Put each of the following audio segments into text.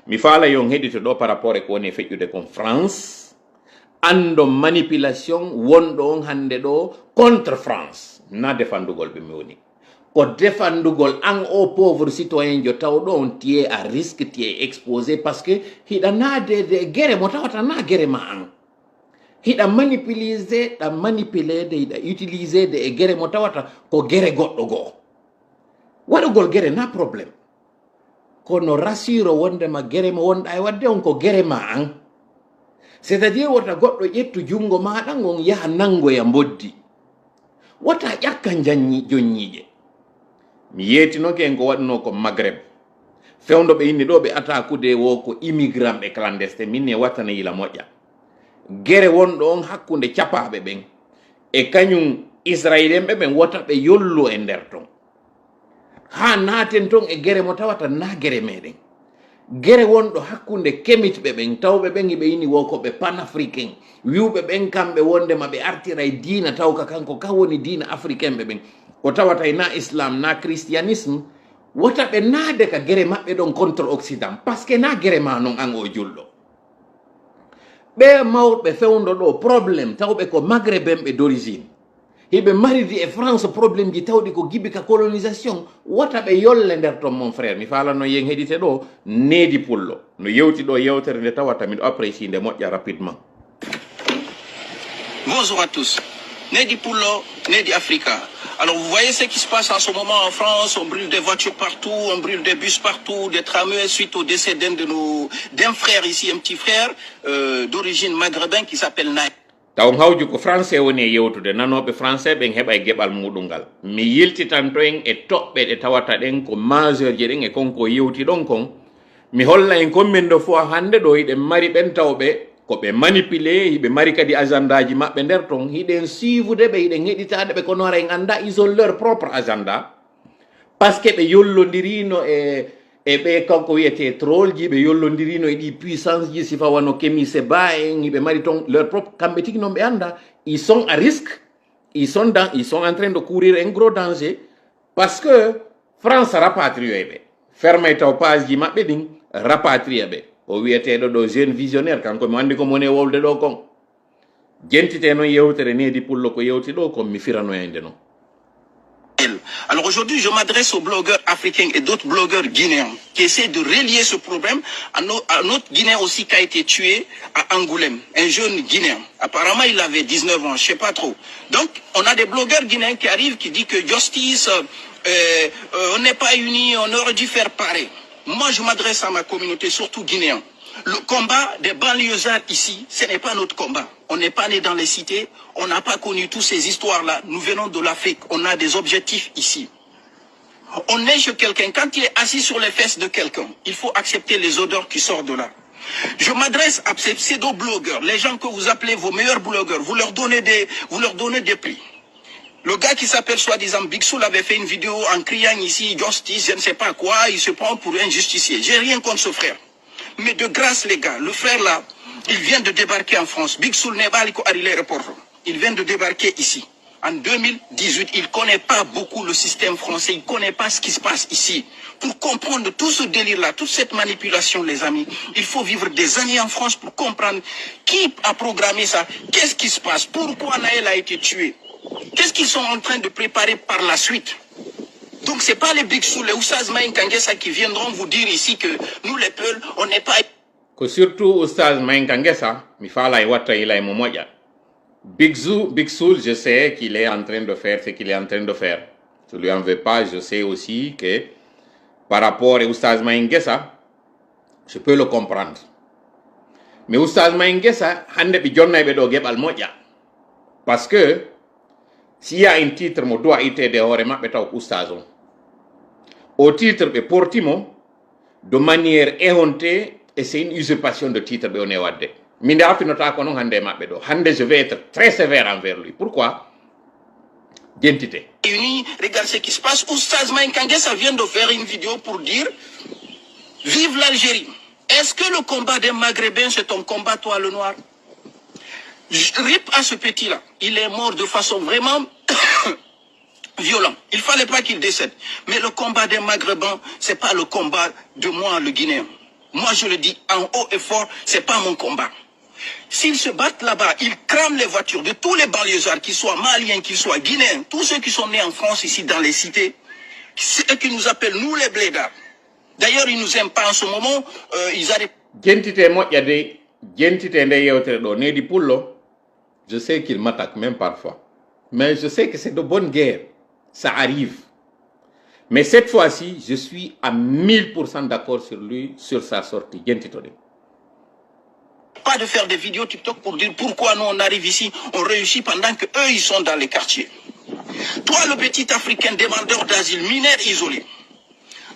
mi faala yon heɗito ɗo par rapport e ko woni feƴƴude kon France ando manipulation wonɗo on hande ɗo contre France na defandugol ɓe mi woni ko defandugol an o pauvre citoyen jo tawɗo on tiye à risque tiye exposé parce que hiɗa naade de guerre mo tawata na guerre ma an hiɗa manipulisé ɗa manipulede hiɗa utilisé de e guerre mo tawata ko guerre goɗɗo goo waɗugol guerre na probléme kono rassure wondema guerre mo wonɗa e wadde on ko guerre ma an c'est à dire wota goɗɗo ƴettu jungo maɗa gon yaha nangoya boddi wota ƴakka jonñiƴe mi yeetinoke en ko waɗno ko Maghreb fewndo ɓe inni ɗo ɓe attaqude wo ko immigrant ɓe clandestin minne wattana yila moƴƴa guerre wonɗo on hakkude capaɓe ɓen e kañum israélien ɓe ɓen wota ɓe yollu e nder ton ha naaten ton e guerre mo tawata na guerre meɗen guerre wonɗo hakkude kemitɓe ɓen tawɓe ɓen hiɓe ini wo ko ɓe panafricain wiwɓe ɓen kamɓe wondema ɓe artira e diina taw ka kanko ka woni diina africain ɓe ɓen ko tawata na islam na christianisme wota ɓe naade ka guerre maɓɓe ɗon contre occident par ce que na guerre ma non an o julɗo ɓe mawɓe fewndo ɗo probléme tawɓe ko maghrébin ɓe d'origine hiɓe maridi e France probléme ji tawɗi ko gibi ka colonisation wota ɓe yolle nder ton mon frère mi falano yen heɗite ɗo Nedi Pullo no yewti ɗo yewtere nde tawata miɗo apprécie nde moƴƴa rapidement. Bonjour à tous. Nedi Pullo, Nedi Africa. Alors vous voyez ce qui se passe en ce moment en France, on brûle des voitures partout, on brûle des bus partout, des tramways suite au décès d'un frère ici, un petit frère d'origine maghrébin qui s'appelle Naï. taw hawju ko français woni e yewtude nanoɓe français ɓen heɓa e geɓal muɗum ngal mi yiltitanto en e toɓɓe ɗe tawata ɗen ko majeur je ɗen e konko yewti ɗon kon mi holla en commin ɗo fof hande ɗo hiɗen mari ɓen tawɓe koɓe manipulé hiɓe mari kadi agenda ji maɓɓe nder ton hiɗen suivude ɓe hiɗen heɗitaɗe ɓe kono ara en anda ils ont leur propre agenda par ce que ɓe yollodirino e ɓe kanko wiyete troll ji ɓe yollodirino e ɗi puissance ji sifa wano Kémi Séba en hiɓe mari ton leur propre kamɓe tigi noon ɓe anda ils sont à risque ils sont en train de courir un gros danger parce que France rapatrie ɓe fermay taw page ji maɓɓe ɗin rapatrie ɓe o wiyeteɗo ɗo jeune visionnaire kanko mi andi ko moni e wolde ɗo kon jentite noon yewtere Nedi Pullo ko yewti ɗo kon mi firanoyande noon. Alors aujourd'hui, je m'adresse aux blogueurs africains et d'autres blogueurs guinéens qui essaient de relier ce problème à notre Guinéen aussi qui a été tué à Angoulême, un jeune Guinéen. Apparemment, il avait 19 ans, je sais pas trop. Donc, on a des blogueurs guinéens qui arrivent, qui disent que justice, on n'est pas unis, on aurait dû faire pareil. Moi, je m'adresse à ma communauté, surtout guinéen. Le combat des banlieusards ici, ce n'est pas notre combat. On n'est pas né dans les cités, on n'a pas connu toutes ces histoires-là. Nous venons de l'Afrique, on a des objectifs ici. On est chez quelqu'un, quand il est assis sur les fesses de quelqu'un, il faut accepter les odeurs qui sortent de là. Je m'adresse à ces pseudo-blogueurs, les gens que vous appelez vos meilleurs blogueurs, vous leur donnez des prix. Le gars qui s'appelle soi-disant Big Soul avait fait une vidéo en criant ici, justice, je ne sais pas quoi, il se prend pour un justicier. J'ai rien contre ce frère. Mais de grâce, les gars, le frère là, il vient de débarquer en France. Big Soul n'est pas à l'aéroport. Il vient de débarquer ici. En 2018, il ne connaît pas beaucoup le système français. Il ne connaît pas ce qui se passe ici. Pour comprendre tout ce délire-là, toute cette manipulation, les amis, il faut vivre des années en France pour comprendre qui a programmé ça. Qu'est-ce qui se passe? Pourquoi Naël a été tué? Qu'est-ce qu'ils sont en train de préparer par la suite? Donc ce n'est pas les Big Soul, les Oustaz Maïn Kangessa qui viendront vous dire ici que nous les Peuls, on n'est pas... Que surtout Oustaz Maïn Kangessa, mi fala e watta ila e mo moƴƴa. Big Soul, je sais qu'il est en train de faire ce qu'il est en train de faire. Je ne lui en veux pas, je sais aussi que par rapport à Oustaz Maïn Kangessa, je peux le comprendre. Mais Oustaz Maïn Kangessa, hande ɓe jonnayɓe ɗo geɓal moƴƴa. Parce que s'il y a un titre mo doit itede hoore maɓɓe taw Oustaz on. Au titre ɓe portimo de manière éhontée et c'est une usurpation de titre ɓe one wadde. Min artinota ko noon hande maɓɓe ɗo. Hande je vais être très sévère envers lui. Pourquoi? Identité. Regarde ce qui se passe. Oustaz Maïn Kangessa vient de faire une vidéo pour dire vive l'Algérie. Est-ce que le combat des Maghrébins c'est ton combat toi le noir? Rip à ce petit-là. Il est mort de façon vraiment violente. Il ne fallait pas qu'il décède. Mais le combat des Maghrébins, ce n'est pas le combat de moi, le Guinéen. Moi, je le dis en haut et fort, c'est pas mon combat. S'ils se battent là-bas, ils crament les voitures de tous les banlieusards, qu'ils soient maliens, qu'ils soient guinéens, tous ceux qui sont nés en France, ici, dans les cités, ceux qui nous appellent, nous, les blédards. D'ailleurs, ils nous aiment pas en ce moment, ils arrivent... Je sais qu'il m'attaque même parfois. Mais je sais que c'est de bonne guerre. Ça arrive. Mais cette fois-ci, je suis à 1000% d'accord sur lui, sur sa sortie. Pas de faire des vidéos TikTok pour dire pourquoi nous on arrive ici, on réussit pendant que eux ils sont dans les quartiers. Toi, le petit Africain demandeur d'asile, mineur isolé,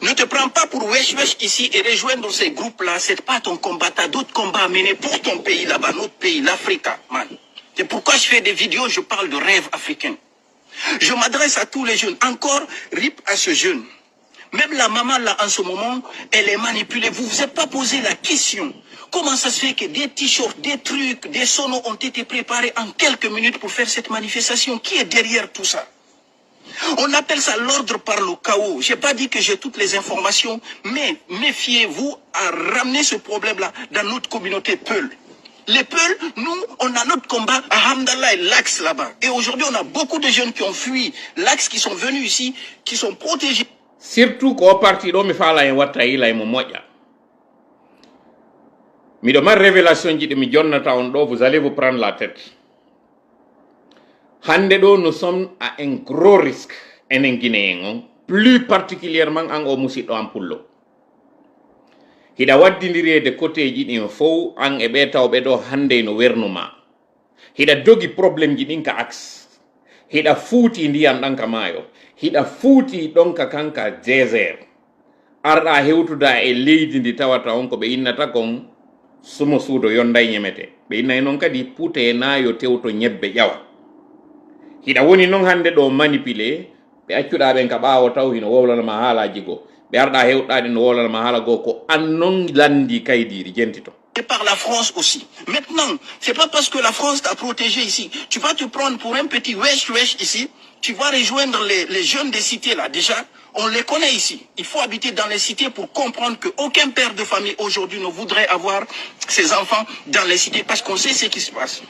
ne te prends pas pour wesh wesh ici et rejoindre ces groupes-là. C'est pas ton combat, t'as d'autres combats à mener pour ton pays là-bas, notre pays, l'Afrique, man. C'est pourquoi je fais des vidéos, je parle de rêve africain. Je m'adresse à tous les jeunes. Encore, rip à ce jeune. Même la maman là en ce moment, elle est manipulée. Vous vous êtes pas posé la question. Comment ça se fait que des t-shirts, des trucs, des sonos ont été préparés en quelques minutes pour faire cette manifestation? Qui est derrière tout ça? On appelle ça l'ordre par le chaos. J'ai pas dit que j'ai toutes les informations, mais méfiez-vous à ramener ce problème-là dans notre communauté Peul. Les Peuls, nous, on a notre combat à Hamdallah et l'Axe là-bas. Et aujourd'hui, on a beaucoup de jeunes qui ont fui l'Axe, qui sont venus ici, qui sont protégés. Surtout qu'au parti d'homme, il faut aller voir là, mais de ma révélation, vous allez vous prendre la tête. Handedo, nous sommes à un gros risque en Guinée, plus particulièrement en Omusito en Pullo. Hida waddindiri de côté jiɗi fo an e ɓe tawɓe ɗo hande no wernuma hiɗa dogi probléme ji ɗin ka axe hiɗa fuuti ndiyam ɗan ka maayo hiɗa fuuti ɗon ka kanka désert arɗa hewtuda e leydi ndi tawata on ko ɓe innata kon sumo suudo yonday ñemete ɓe innay noon kadi puute e naayo tewto ñebbe ƴawa hiɗa woni noon hande ɗo manipulé ɓe accuɗa ɓen ka ɓaawo taw hino wowlanama haalaji goo. Par la France aussi. Maintenant, c'est pas parce que la France t'a protégé ici. Tu vas te prendre pour un petit wesh ici. Tu vas rejoindre les jeunes des cités là. Déjà, on les connaît ici. Il faut habiter dans les cités pour comprendre qu'aucun père de famille aujourd'hui ne voudrait avoir ses enfants dans les cités parce qu'on sait ce qui se passe.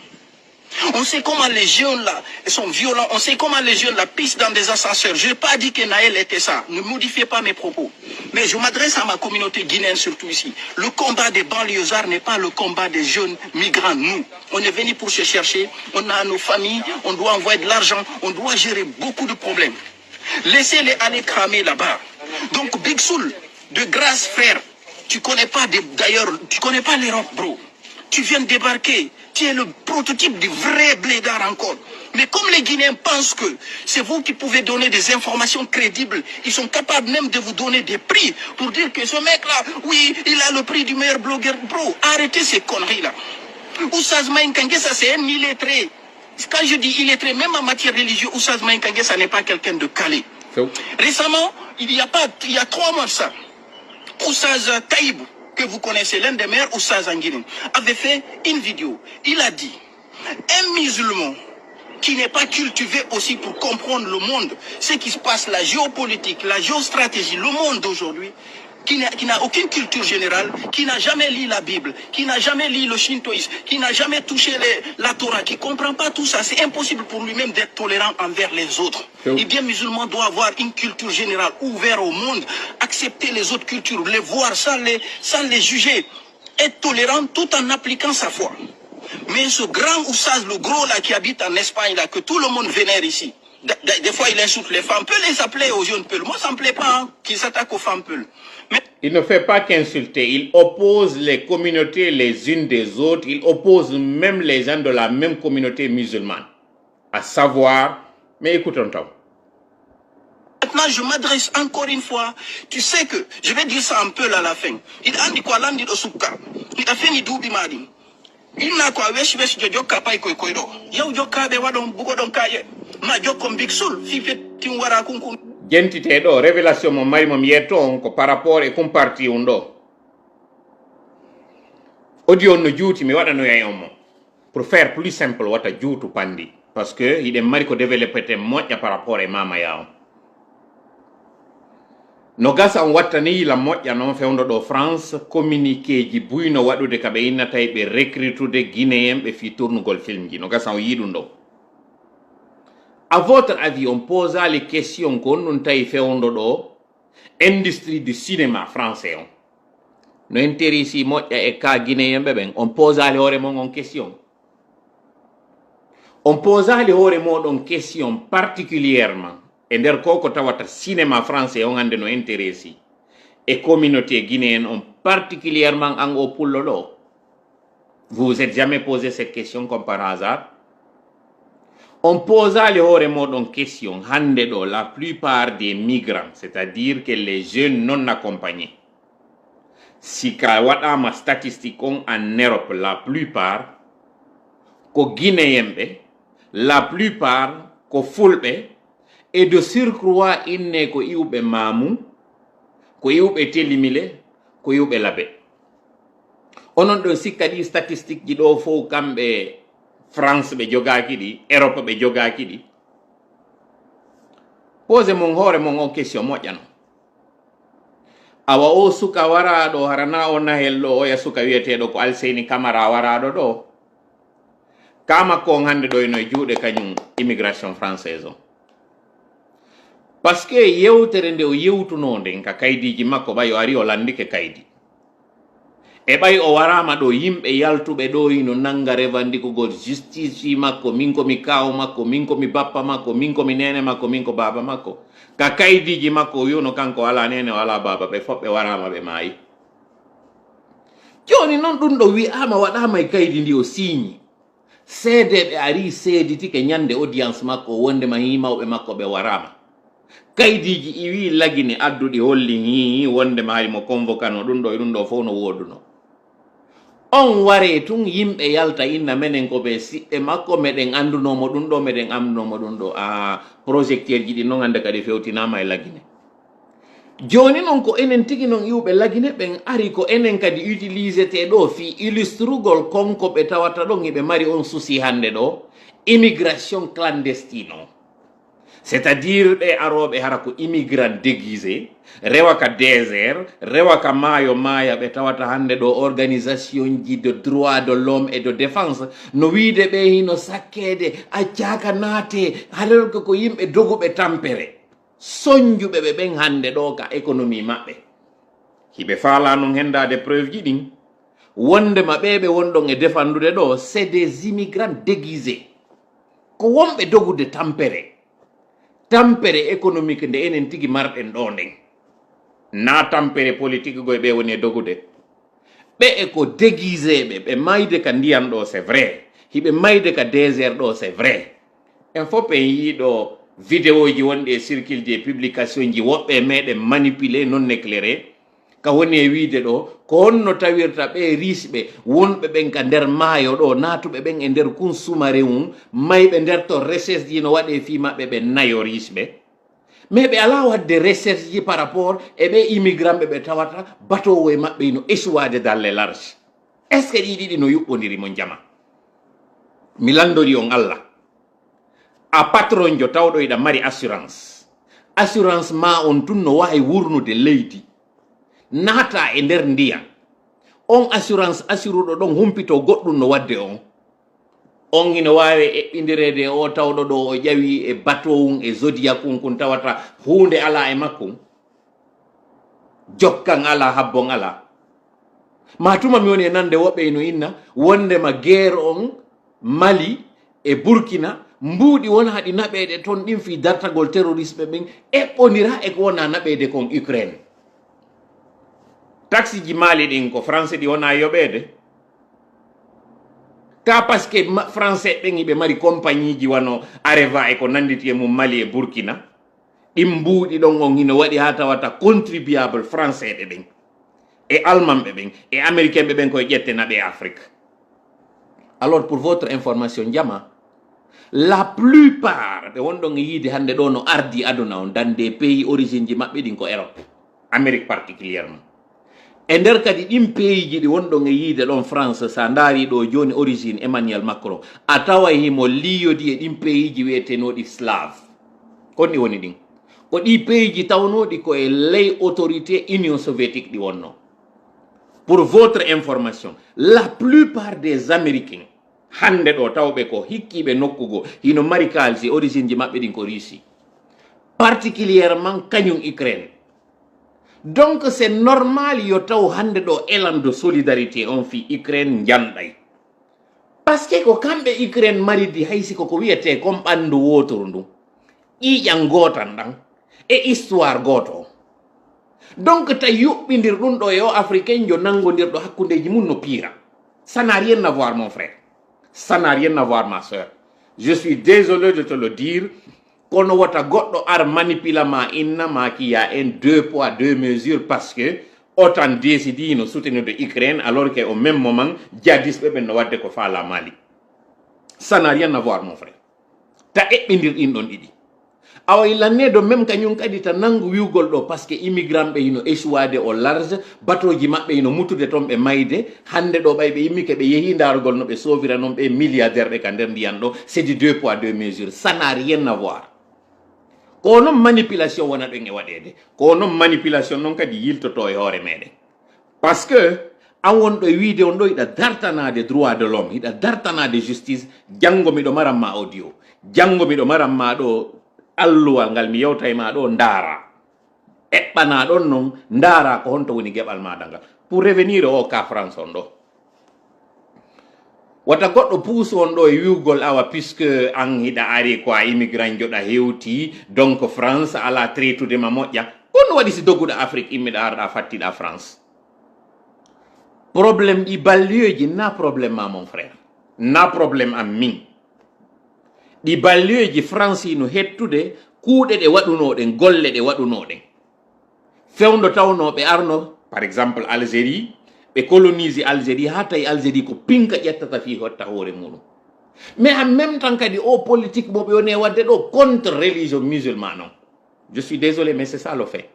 On sait comment les jeunes là sont violents. On sait comment les jeunes là pissent dans des ascenseurs. Je n'ai pas dit que Naël était ça. Ne modifiez pas mes propos. Mais je m'adresse à ma communauté guinéenne surtout ici. Le combat des banlieusards n'est pas le combat des jeunes migrants. Nous, on est venus pour se chercher. On a nos familles. On doit envoyer de l'argent. On doit gérer beaucoup de problèmes. Laissez-les aller cramer là-bas. Donc Big Soul, de grâce frère, tu connais pas d'ailleurs, tu connais pas l'Europe, bro. Tu viens de débarquer. Tu es le prototype du vrai blédard encore. Mais comme les Guinéens pensent que c'est vous qui pouvez donner des informations crédibles, ils sont capables même de vous donner des prix pour dire que ce mec-là, oui, il a le prix du meilleur blogueur. Bro, arrêtez ces conneries-là. Oussaz Maïnkangue, ça c'est un illettré. Quand je dis illettré, même en matière religieuse, Oussaz Maïnkangue, ça n'est pas quelqu'un de calé. Récemment, il y a 3 mois de ça, Oussaz Taïb, que vous connaissez, l'un des meilleurs Oussaz en Guinée, avait fait une vidéo. Il a dit, un musulman qui n'est pas cultivé aussi pour comprendre le monde, ce qui se passe, la géopolitique, la géostratégie, le monde d'aujourd'hui, qui n'a aucune culture générale, qui n'a jamais lu la Bible, qui n'a jamais lu le shintoïsme, qui n'a jamais touché la Torah, qui ne comprend pas tout ça, c'est impossible pour lui-même d'être tolérant envers les autres. Et bien, musulman doit avoir une culture générale ouverte au monde, accepter les autres cultures, les voir sans les juger, être tolérant tout en appliquant sa foi. Mais ce grand Oussaz, le gros là qui habite en Espagne, là, que tout le monde vénère ici, des fois il insulte les femmes, peut les appeler aux jeunes peuls. Moi ça me plaît pas hein, qu'ils s'attaquent aux femmes peuls. Mais il ne fait pas qu'insulter, il oppose les communautés les unes des autres, il oppose même les gens de la même communauté musulmane. À savoir, mais écoutons-toi. Maintenant, je m'adresse encore une fois. Tu sais que, je vais dire ça un peu à la fin. Il a dit quoi, l'andi de Soukka. Il a fait ni doubi madi. Il n'a quoi, wesh de joka pa iko ikoiro. Yau joka be wadon bugo don kaye. Ma jokom Big Soul, fi fait wara kunkun. Gentite do, révélation mon mari mon yeton ko par rapport et comparti undo. Audio no juuti mi wada no yayomo. Pour faire plus simple wata juutu pandi. Parce que il est mari ko développer moƴƴa par rapport et mama yao. no gasa on wattani la moƴƴa noon fewndo ɗo France communiqué ji buyno waɗude ka ɓe innata ɓe recrutude guinéen ɓe fi tournugol film ji no gasa on yiɗum ɗo. À votre avis on posa les questions ko on ɗum tawi fewndo ɗo industrie du cinéma français on no intéressé moƴƴa e ka guinéen ɓe ɓen on posali hoore mon on question, on posali hoore moɗon question particulièrement e nder ko tawata cinéma français on hande no intéressé e communauté guinéenne on particulièrement an o pullo ɗo. Vous vous êtes jamais posé cette question comme par hasard? On posali hoore moɗon question hande ɗo la plupart des migrants, c'est-à-dire que les jeunes non accompagnés, si ka waɗama statistique on en Europe la plupart ko guinéen ɓe, la plupart ko fulɓe, et de surcroît inne ko iwɓe Mamou, ko iwɓe Telimile, ko iwɓe Labe. Onon ɗon sikka ɗi statistique ji ɗo fof kamɓe France ɓe jogaki ɗi, Europe ɓe jogaki ɗi. Pose mon hoore mon on question moƴƴano. Awa o suka waraɗo harana o nahel ɗo oya suka wiyeteɗo ko Alseyni Camara waraɗo ɗo. Kama ko on hande ɗo eno e juuɗe kañum immigration française o. Parce que yewtere nde o yewtuno nden ka kaydiji makko ɓay o ari o landike kaydi. E ɓay o warama ɗo yimɓe yaltuɓe ɗo ino nanga revandikugol justice fi makko, min komi kawo makko, min komi bappa makko, min komi nene makko, min ko baba makko. Ka kaydiji makko o wiuno kanko wala nene wala baba, ɓe fof ɓe warama ɓe maayi. Joni noon ɗum ɗo wi'ama waɗama e kaydi ndi o signi. Seedeɓe ari seeditike ñande audience makko wondema himawɓe makko ɓe warama. Kaydiji iwi lagine adduɗi holli hi wondema hay mo convocano ɗum ɗo e ɗum ɗo fof no woduno. On ware tun yimɓe yalta inna menen ko ɓe siɓɓe makko meɗen andunomo ɗum ɗo meɗen andunomo ɗum ɗo projecteur ji ɗi noon hande kadi fewtinama e lagine. Joni noon ko enen tigi noon iwɓe lagine ɓen ari ko enen kadi utilisete ɗo fi illustrugol konko ɓe tawata ɗon eɓe mari on souci hande ɗo immigration clandestine o. C'est-à-dire ɓe aroɓe hara ko immigrant déguisé, rewa ka désert, rewa ka maayo maaya ɓe tawata hande ɗo organisation ji de droit de l'homme et de défense no wiide ɓe hino sakkede accaka naate halelko ko yimɓe doguɓe tampere soñjuɓe ɓe ɓen hande ɗo ka économie maɓɓe. Hiɓe faala non hendade preuve ji ɗin wondema ɓeɓe wonɗon e defandude ɗo c'est des immigrants déguisés ko wonɓe dogude tampere économique nde enen tigi marɗen ɗo nden na tampere politique goye ɓe woni e dogude ɓe e ko déguisé ɓe mayde ka ndiyam ɗo c'est vrai, hiɓe mayde ka désert ɗo c'est vrai. En fof en yiiɗo vidéo ji wonɗi e circule ji e publication ji woɓɓe meɗen manipulé non éclairé ka woni e wiide ɗo ko honno tawirta ɓe riche ɓe wonɓe ɓen ka nder maayo ɗo natuɓe ɓen e nder kun sumare mum mayɓe nder to recherche ji no waɗe fi maɓɓe ɓe nayo riche ɓe mais ɓe ala wadde recherche ji par rapport e ɓe immigrant ɓe tawata batowo e maɓɓe no échouade dans les larges. est ce que ɗiɗiɗi no yuɓɓodiri mo jama? Mi landori on Allah a patron jo tawɗo iɗa mari assurance ma on tun no wawi wurnude leydi naata e nder ndiyam on assurance assuruɗo ɗon humpito goɗɗum no wadde on ino wawi eɓɓidirede o tawɗo ɗo o ƴawi e bateau e zodiac kun tawata hunde ala e makkum jokkan ala habbon ala ma tuma mi woni e nande woɓɓe no inna wondema guerre on Mali e Burkina mbuuɗi wona haɗi naɓeɗe toon ɗin fi dartagol terrorisme ɓen eɓɓodira e ko wona naɓede kon Ukraine. Taxi ji Mali ɗin ko français ɗi wona yoɓede ka parce que français ɓen iɓe mari compagnie ji wano Areva e ko nanditi e mum Mali e Burkina ɗin mbuuɗi ɗon on hino waɗi ha tawata contribuable français ɗe ɓen e allemand ɓe ɓen e américain ɓe ɓen koye ƴette naɓe Afrique. Alors pour votre information jama la plupart ɓe wonɗon e yiide hande ɗo no ardi aduna on dans des pays origine ji maɓɓe ɗin ko Europe, Amérique particulièrement. E nder kadi ɗin pays ji ɗi wonɗon e yiide ɗon France sa ndaari ɗo joni origine Emmanuel Macron a tawa himo liyodi e ɗin pays ji wiyetenoɗi slave. Konɗi woni ɗin ko ɗi pays tawnoɗi ko e ley autorité Union soviétique ɗi wonno. Pour votre information, la plupart des Américains hande ɗo tawɓe ko hikkiɓe nokkugo hino mari kalisi origine ji maɓɓe ɗin ko Russie, particulièrement kañum Ukraine. Donc c'est normal yo taw hande ɗo élan de solidarité on fi Ukraine janɗay, parce que ko kamɓe Ukraine maridi haysi koko wiyete comme ɓandu wotoru ndu ƴiƴan gotan ɗan e histoire goto. Donc ta yuɓɓidir ɗum ɗo yo africain jo nangodir ɗo hakkudeji mum no pira. Ça n'a rien à voir mon frère, ça n'a rien à voir ma soeur. Je suis désolé de te le dire. Kono wata goɗɗo ar manipula ma inna ma qui a un 2 poids 2 mesures parce que autant décidi no soutenir de Ukraine alors que au même moment jadisɓe ɓe no wadde ko faala Mali. Ça n'a rien à voir mon frère. Ta eɓɓidir ɗin ɗon ɗiɗi. Awa ilanne do même kañum kadi ta nangu wiwgol ɗo parce que immigrant ɓe hino échouade au large, batoji maɓɓe hino mutude toon ɓe mayde. Hande ɗo ɓay ɓe yimmike ɓe yeehi darugol no ɓe sovira noon ɓe milliardaire ɓe ka nder ndiyan ɗo. C'est du 2 poids 2 mesures. Ça n'a rien à voir. Ko non manipulation wona ɗon e waɗede, ko non manipulation non kadi yiltoto e hoore meɗen. Parce que an wonɗo e wiide on ɗo hiɗa dartanade droit de l'homme, hiɗa dartanade justice. Janngo miɗo maranma audio, janngo miɗo maranma ɗo alluwal ngal mi yewta e ma ɗo ndaara, eɓɓana ɗon non ndaara ko honto woni geɓal maɗa ngal. Pour revenir o ka France on ɗo, wata goɗɗo puusu on ɗo e wiwgol awa puisque an hiɗa ari ko a immigrant joɗa hewti donc France ala traitudema moƴƴa. Kono waɗi si dogguɗa Afrique immiɗa arɗa fattiɗa France. Probléme ɗi balliyoji na probléme ma mon frère, na probléme am min. Ɗi balliyoji France no hettude kuuɗe ɗe waɗunoɗen, golle ɗe waɗunoɗen. Fewndo tawnoɓe arno par exemple Algérie, ɓe colonise Algérie ha tawi Algérie ko pinka ƴettata fi hotta hoore muɗum. Mais en même temps kadi o politique mo ɓe woni wadde ɗo contre religion musulman non. Je suis désolé mais c'est ça le fait.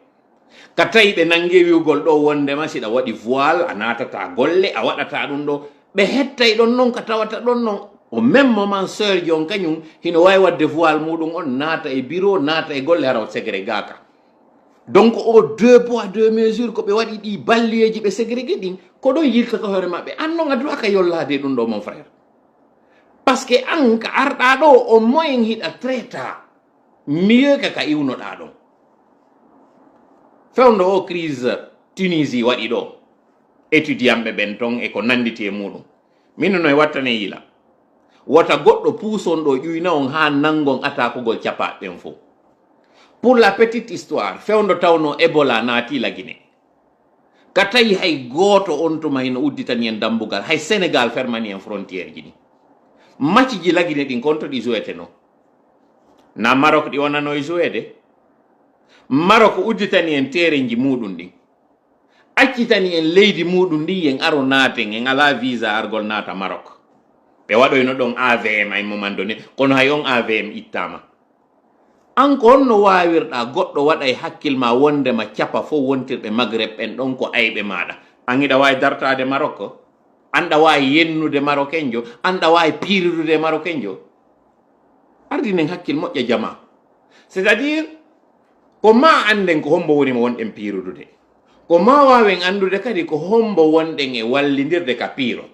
Ka tawi ɓe nangue wiwgol ɗo wondema siɗa waɗi voile a natata golle a waɗata ɗum ɗo, ɓe hettay ɗon noon ka tawata ɗon noon. Au même moment sœur jon kañum hino wawi wadde voile muɗum on naata e bureau naata e golle hara ségrégaka. Donc o 2 poids 2 mesures ko ɓe waɗi ɗi balliyeji ɓe ségrégé ɗin ko ɗon yiltata hoore maɓɓe. An noon a duwaka yollade ɗum ɗo mon frère, parce que an ka arɗa ɗo au moins hiɗa traita mieux que ka iwnoɗa ɗon. Fewndo o crise Tunisie waɗi ɗo étudiant ɓe ɓen ton e ko nanditi e muɗum, min no e wattane yila wota goɗɗo puuson ɗo ƴuyna on ha nangon atakugol capaɓen fo. Pour la petite histoire, fewndo tawno Ebola naati la Guinée, ka tawi hay goto on tuma hino udditani en dambugal, hay Sénégal fermani en frontiére ji ɗi. Match ji la Guinée ɗin konto ɗi jouete no na Maroc ɗi wonano e jouede. Maroc udditani en tereji muɗum ɗin, accitani en leydi muɗum ndi en aro naaten en ala visa argol naata Maroc. Ɓe waɗoyno ɗon AVM ay moment donné, kono hay on AVM ittama. An ko honno wawirɗa goɗɗo waɗa e hakkilma wondema capa fo wontirɓe Maghreb ɓen ɗon ko ayɓe maɗa. An hiɗa wawi dartade Maroc, anɗa wawi yennude marocain jo, anɗa wawi pirirude marocain jo. Ardinen hakkil moƴƴa jama. C'est à dire ko ma anden ko hombo woni mo wonɗen pirudude, ko ma wawen andude kadi ko hombo wonɗen e wallidirde ka piiro.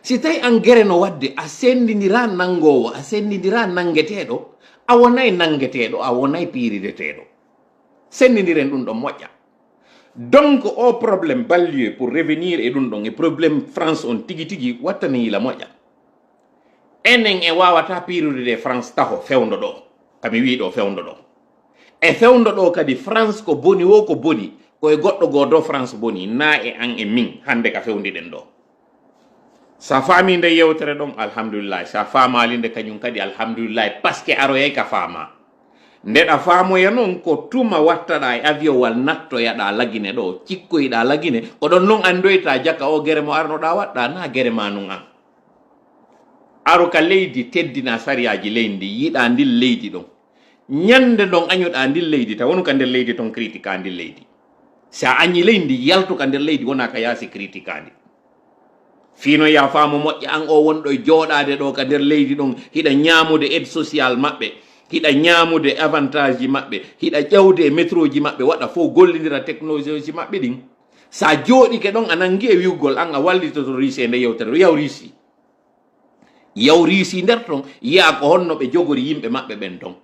Si tawi an guere no wadde a sendidira nangowo, a sendidira nangueteɗo, a wonay nangueteɗo, a wonay pirideteɗo. Sendidiren ɗum ɗon moƴƴa. Donc o probléme ballieu pour revenir e ɗum ɗon e probléme France on tigi tigi wattani yila moƴƴa. Enen e wawata pirude France taho fewndo ɗo, kami wi ɗo fewndo ɗo. E fewndo ɗo kadi France ko boni wo ko boni koye goɗɗo godo France boni, na e an e min hande ka fewdiɗen ɗo. Sa faami nde yewtere ɗon alhamdulillah, sa famali nde kañum kadi alhamdulillah, parce que aroyay ka faama. Ndeɗa faamoya noon ko tuma wattaɗa e avion wal nattoyaɗa lagine ɗo, cikkoyɗa lagine, ko ɗon noon andoyta jakka o guere mo arnoɗa waɗɗa, na guere ma nun an. Aro ka leydi teddina sariyaji leydi, yiɗa ndin leydi ɗon. Ñande ɗon añoɗa ndin leydi ta wonu ka nder leydi ton critica ndin leydi. Sa añi leydi yaltu ka nder leydi wona ka yaasi criticandi. Fino ya faamu moƴƴa an o wonɗo e jooɗade ɗo ka nder leydi ɗon hiɗa ñamude aide social maɓɓe, hiɗa ñaamude avantage ji maɓɓe hiɗa ƴewde métro ji maɓɓe waɗa fof gollidira technologie ji maɓɓe ɗin sa jooɗike ɗon a nangi e wiwgol an a wallitoto Russie e nde yewtere ɗo yaw Russie nder ton yiya ko honno ɓe jogori yimɓe maɓɓe ɓen ton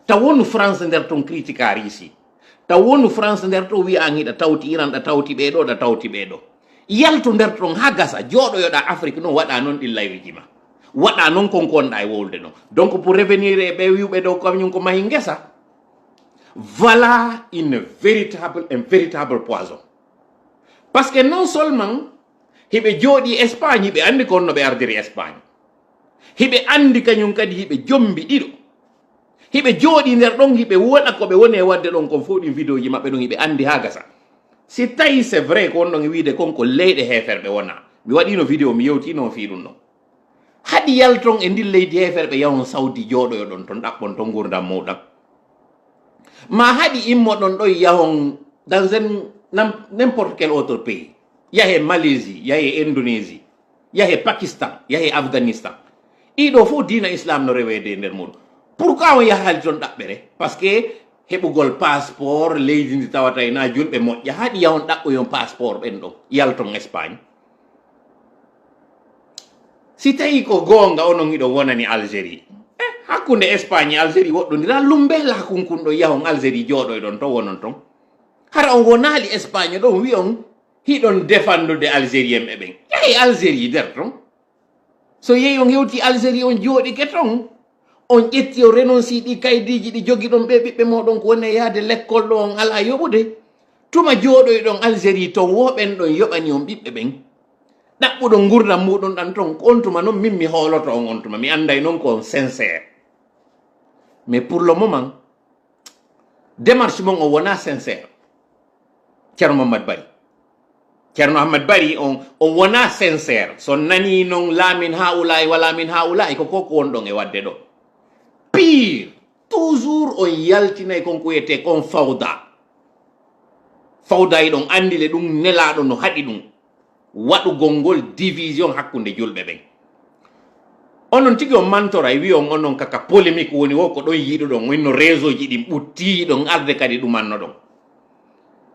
taw wonu France nder ton critica Russie taw wonu France nder to wiya an hiɗa tawti Iran ɗa tawti ɓeɗo ɗa tawti ɓeɗo yalto nder ton ha gasa jooɗoyoɗa Afrique noon waɗa noon ɗillayruji ma waɗa noon konkonɗa e wolde noon donc pour revenir e ɓe wiwɓe ɗo kañum ko mahi ngesa voilà une véritable poison parce que non seulement hiɓe jooɗi Espagne hiɓe andi ko honno ɓe ardiri Espagne hiɓe andi kañum kadi hiɓe jombi ɗiɗo hiɓe jooɗi nder ɗon hiɓe woɗa ko ɓe woni e wadde ɗon kon fof ɗin vidéo ji maɓɓe ɗon hiɓe andi ha gasa si tawi c'est vrai ko on ɗon e wiide konko leyɗe heferɓe wona mi waɗino vidéo mi yewtino fi ɗum ɗon haɗi yalton e ndin leydi heferɓe yawon Saudi jooɗoyo ɗon ton ɗaɓɓon ton gurdam muɗam ma haɗi immo ɗon ɗo yahon dans n'importe quel autre pays yahe Malaisie yahe Indonésie yahe Pakistan yahe Afghanistan ɗiɗo fof dina islam no rewede nder muɗum pourquoi on yahali ton ɗaɓɓere parce que heɓugol passeport leydi ndi tawata na julɓe moƴƴa haɗi yawon ɗaɓɓoyon passeport ɓen ɗon yalton Espagne si tawi ko gonga onon iɗo wonani Algérie hakkunde Espagne e Algérie woɗɗodira lumbela kunkunɗo yahon Algérie jooɗoyɗon to wonon ton hara on wonali Espagne ɗon wi on hiɗon defandude algérien ɓe ɓen yahi Algérie nder ton so yehi on hewti Algérie on jooɗike ton on ƴetti o renonci ɗi kaydiji ɗi jogi ɗon ɓe ɓiɓɓe moɗon ko woni yaade l'école ɗo on ala yoɓude tuma jooɗoyɗon Algérie ton woɓen ɗon yoɓani on ɓiɓɓe ɓen ɗaɓɓuɗon gurdam muɗum ɗan ton on tuma noon min mi hooloto on tuma mi anday noon ko on sincére mais pour le moment démarche mon o wona sincére Ceerno Mamadou Barry on wona sincére so nani noon laamin ha ulay wala min ha ulay ko koko won ɗon e wadde ɗo pire toujours on yaltinay konko wiyete kon fawda yiɗon andile ɗum nelaɗo no haɗi ɗum waɗugol ngol division hakkunde julɓe ɓen onon tigi on mantora e wi on onon kaka polémique woni wo ko ɗon yiɗo ɗon winno réseau ji ɗin ɓutti ɗon arde kadi ɗumanno ɗon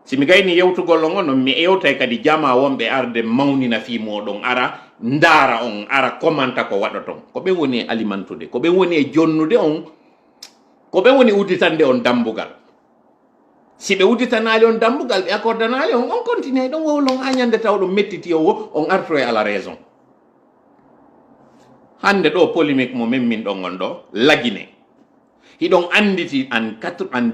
si mi gayni yewtugol on onon mi yewtay kadi jama wonɓe arde mawnina fi moɗon ara ndaara on ara commenta ko waɗa ton ko ɓen woni e alimentude ko ɓen woni e jonnude on ko ɓen woni udditande on dambugal si ɓe udditanali on dambugal ɓe accordanali on continue ɗon wowlon ha ñande taw ɗum mettiti o on arto e ala raison hande ɗo polémique mo min ɗon on ɗo lagine hiɗon anditi en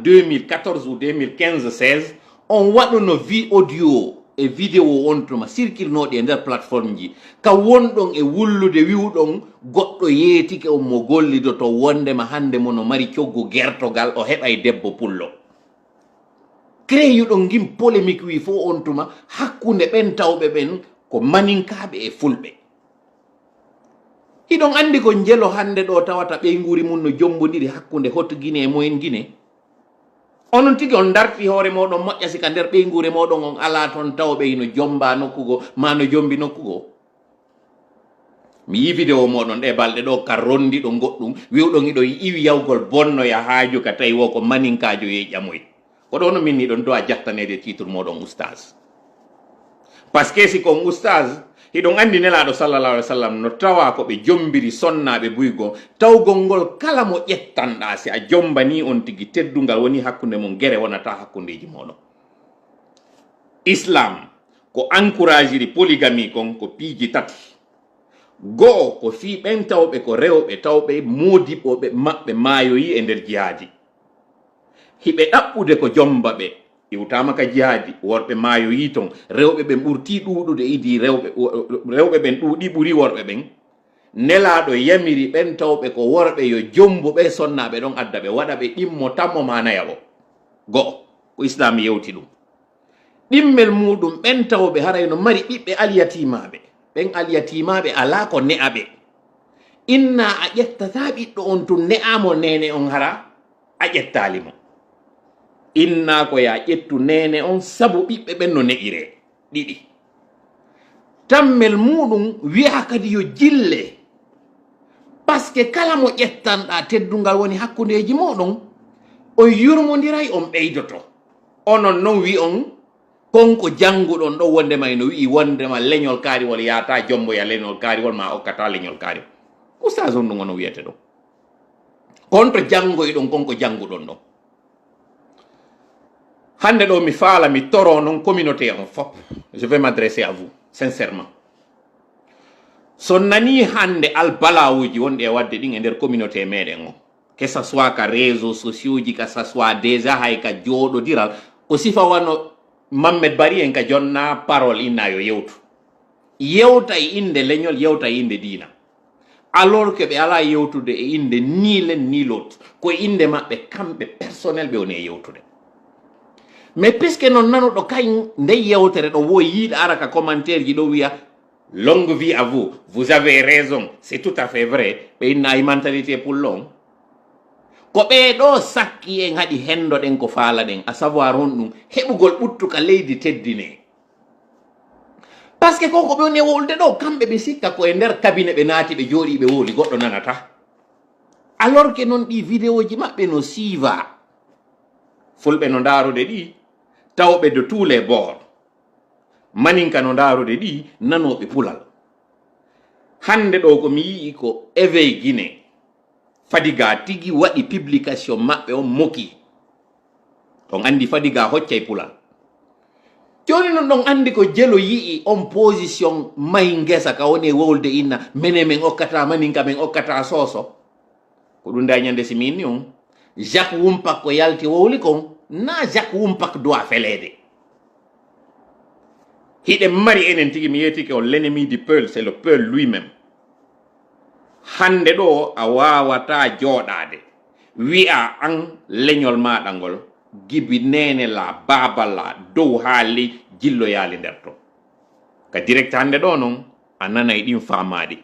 2014 ou 2015-16 on waɗuno audio e vidéo on tuma circulnoɗi e nder plateforme ji ka wonɗon e wullude wiwɗon goɗɗo yeetike on mo gollido to wondema hande mono mari coggu gertogal o heɓay debbo pullo créyuɗon gim polémique wi fo on tuma hakkunde ɓen tawɓe ɓen ko maninkaɓe e fulɓe hiɗon andi ko jelo hande ɗo tawata ɓeyguri mum no jombodiri hakkunde hot Guinée e moyen Guinée onon tigi on darti hoore moɗon moƴƴa sika nder ɓeygure moɗon on ala toon tawɓe no jomba nokkugo ma no jombi nokkugo mi yi vidéo moɗon ɗe balɗe ɗo ka rondiɗo goɗɗum wiwɗon iɗo iwi yawgol bonnoya haaju ka tawi wo ko maninkajo ye ƴamoy ko ɗo no min ni ɗon do a jattanede titre moɗon oustage par ce que si kon oustage hiɗon andi nelaɗo sallallah alih w sallam no tawa ko ɓe jombiri sonnaɓe buygo tawgol ngol kala mo ƴettanɗa si a jombani on tigi teddungal woni hakkunde mon guere wonata hakkundeji moɗon islam ko encourage ri polygamie kon ko piiji tati goo ko fi ɓen tawɓe ko rewɓe tawɓe modiɓoɓe maɓɓe maayoyi e nder jihaadi hiɓe ɗaɓɓude ko jomba ɓe iwtama ka jihaadi worɓe maayoyi ton rewɓe ɓen ɓurti ɗuɗude idi rewɓe ɓen ɗuuɗi ɓuri worɓe ɓen nelaɗo yamiri ɓen tawɓe ko worɓe yo jombuɓe sonnaɓe ɗon adda ɓe waɗa ɓe ɗimmo tammo manaya o go'o ko islam yewti ɗum ɗimmel muɗum ɓen tawɓe harayno mari ɓiɓɓe alyatimaɓe ɓen alyatimaɓe ala ko ne'aɓe inna a ƴettata ɓiɗɗo on tun ne'amo nene on hara a ƴettalimo inna ko ya ƴettu nene on sabu ɓiɓɓe ɓen no ne'ire ɗiɗi tammel muɗum wiya kadi yo jille parce que kala mo ƴettanɗa teddungal woni hakkundeji moɗon on yurmodiray on ɓeydoto onon non wi on konko janguɗon ɗo wondema no wi wondema leñol kaariwol yata jomboya leñol kaariwol ma okkata leñol kaariwol oustage on ɗum ono wiyete ɗo konto jangoyɗon konko janguɗon ɗo hande ɗo mi faala mi toro non communauté on fop je vais m'adresser à vous sincèrement so nani hande albalawuji wonɗi e wadde ɗin e nder communauté meɗen o que ça soit ka réseau sociaux ji ka ça soit déjà hay ka jooɗodiral o sifa wano Mamed Bari en ka jonna parole inna yo yewtu yewta e inde leñol yewta e inde diina alors que ɓe ala yewtude e inde ni len ni l'autre ko inde maɓɓe kamɓe personnel ɓe woni e yewtude mais puisque non nanoɗo kañ nde yewtere ɗo wo yiiɗa ara ka commentaire ji ɗo wiya longue vie à vous vous avez raison c'est tout à fait vrai ɓe inna e mentalité pullon ko ɓeeɗo sakki en haɗi hendoɗen ko faalaɗen à savoir on ɗum heɓugol ɓuttuka leydi teddine par ce que koko ɓe woni e wolde ɗo kamɓe ɓe sikka ko e nder cabinet ɓe naati ɓe jooɗi ɓe wooli goɗɗo nanata alors que noon ɗi vidéo ji maɓɓe no siiva fulɓe no ndaarude ɗi tawɓe de tous les bords maninka no ndaarude ɗi nanoɓe pulal hande ɗo ko mi yii ko éveil Guinée Fadiga tigi waɗi publication maɓɓe on moki on andi Fadiga hoccay pulal joni non ɗon andi ko jelo yii on position may ngesa ka woni wolde inna mene men okkata maninka men okkata soso ko ɗum dañande simini on Jacques Wumpak ko yalti wowli kon na Jacques Wumpak doit felede hiɗe mari enen tigi mi yetike on l'ennemi du peuple c'est le peuple lui-même hande ɗo a wawata jooɗade wi'a an leñol maɗa ngol gibi nene la babala dow haali jilloyali nder to ka direct hande ɗo noon a nanay ɗin famaɗi